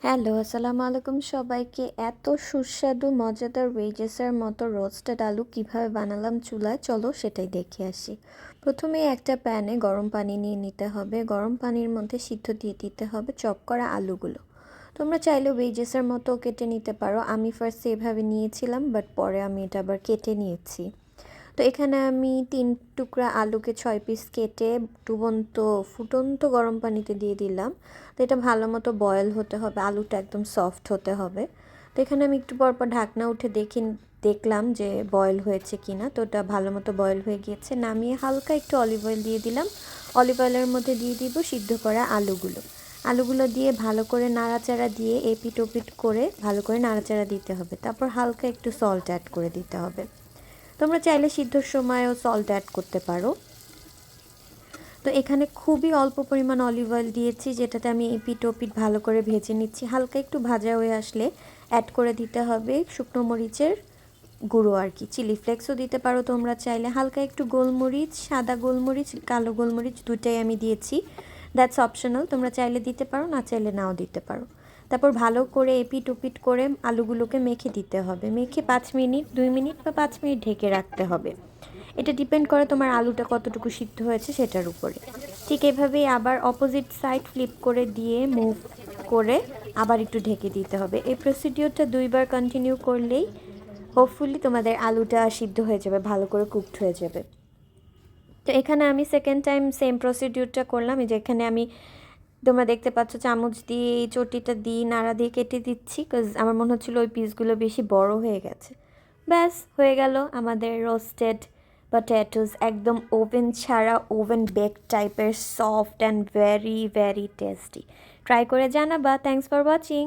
Hello, আসসালামু আলাইকুম সবাইকে। এত সুস্বাদু মজাদার ওয়েজেসের মতো রোস্টেড আলু কিভাবে বানালাম চুলায়, চলো সেটাই দেখে আসি। প্রথমে একটা প্যানে গরম পানি নিয়ে নিতে হবে। গরম পানির মধ্যে সিদ্ধ দিয়ে দিতে হবে চপ করা আলুগুলো। তোমরা চাইলে ওয়েজেসের মতো কেটে নিতে পারো। আমি ফার্স্টে এভাবে নিয়েছিলাম, বাট পরে আমি এটা আবার কেটে নিয়েছি। তো এখানে আমি 3 টুকরা আলুকে 6 পিস কেটে ফুটন্ত গরম পানিতে দিয়ে দিলাম। তো এটা ভালো মতো বয়েল হতে হবে, আলুটা একদম সফট হতে হবে। তো এখানে আমি একটু পর পর ঢাকনা উঠে দেখলাম যে বয়েল হয়েছে কিনা। তো ওটা ভালো মতো বয়েল হয়ে গিয়েছে। নামিয়ে হালকা একটু অলিভ অয়েল দিয়ে দিলাম। অলিভ অয়েলের মধ্যে দিয়ে দিব সিদ্ধ করা আলুগুলো দিয়ে ভালো করে নাড়াচাড়া দিয়ে এপিট ওপিট করে ভালো করে নাড়াচাড়া দিতে হবে। তারপর হালকা একটু সল্ট অ্যাড করে দিতে হবে। তোমরা চাইলে সিদ্ধর সময়ও সল্ট অ্যাড করতে পারো। তো এখানে খুবই অল্প পরিমাণ অলিভ অয়েল দিয়েছি, যেটাতে আমি এপিট ওপিট ভালো করে ভেজে নিচ্ছি। হালকা একটু ভাজা হয়ে আসলে অ্যাড করে দিতে হবে শুকনো মরিচের গুঁড়ো আর কি। চিলি ফ্লেক্সও দিতে পারো তোমরা চাইলে। হালকা একটু গোলমরিচ, সাদা গোলমরিচ, কালো গোলমরিচ দুটাই আমি দিয়েছি। দ্যাটস অপশনাল, তোমরা চাইলে দিতে পারো, না চাইলে নাও দিতে পারো। তারপর ভালো করে এপিট ওপিট করে আলুগুলোকে মেখে দিতে হবে। মেখে 5 মিনিট, 2 মিনিট বা 5 মিনিট ঢেকে রাখতে হবে। এটা ডিপেন্ড করে তোমার আলুটা কতটুকু সিদ্ধ হয়েছে সেটার উপরে। ঠিক এভাবেই আবার অপোজিট সাইড ফ্লিপ করে দিয়ে মুভ করে আবার একটু ঢেকে দিতে হবে। এই প্রসিডিওরটা 2বার কন্টিনিউ করলেই হোপফুলি তোমাদের আলুটা সিদ্ধ হয়ে যাবে, ভালো করে কুকড হয়ে যাবে। তো এখানে আমি সেকেন্ড টাইম সেম প্রসিডিওরটা করলাম। এই যে এখানে আমি, তোমরা দেখতে পাচ্ছ, চামচ দিয়ে এই চটিটা দিয়ে নাড়া দিয়ে কেটে দিচ্ছি, বিকজ আমার মনে হচ্ছিলো ওই পিসগুলো বেশি বড় হয়ে গেছে। ব্যাস হয়ে গেল আমাদের রোস্টেড পটেটোস, একদম ওভেন ছাড়া ওভেন বেক টাইপের, soft and very very tasty. Try করে জানাবা। Thanks for watching.